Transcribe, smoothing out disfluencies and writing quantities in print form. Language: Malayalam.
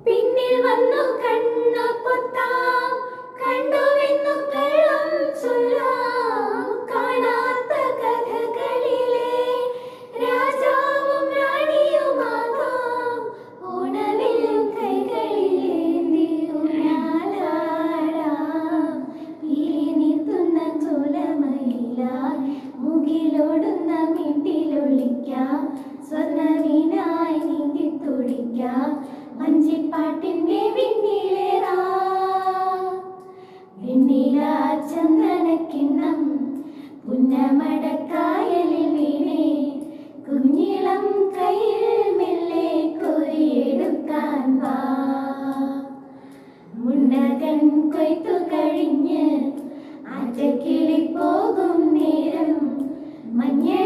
പിന്നിൽ വന്നു കണ്ണു പൊത്താം, കണ്ടുവെന്നു കള്ളം ചൊല്ലാം. കാണാത്ത കഥകളിലെ രാജാവും റാണിയുമാകാം. ഓണവില്ലും കൈകളിലേന്തി ഊഞ്ഞാലാടാം. പിരിനിർത്തുന്ന ചോലമയിലായി മുകിലോടുന്ന മിണ്ടിലൊളിക്കാം. സ്വർണ്ണവീനായി നീന്തി തുടിക്കാം. വഞ്ചിപ്പാട്ടിന്റെ വിണ്ണിലേറാം. വെണ്ണില ചന്ദനക്കിണ്ണം പുന്നമടക്കായലിൽ വീണേ. കുഞ്ഞിളം കയ്യിൽ മെല്ലെ കോരിയെടുക്കാൻ വാ. മുണ്ടകൻ കൊയ്ത്തു കഴിഞ്ഞ് ആറ്റക്കിളി പോകും നേരം മഞ്ഞ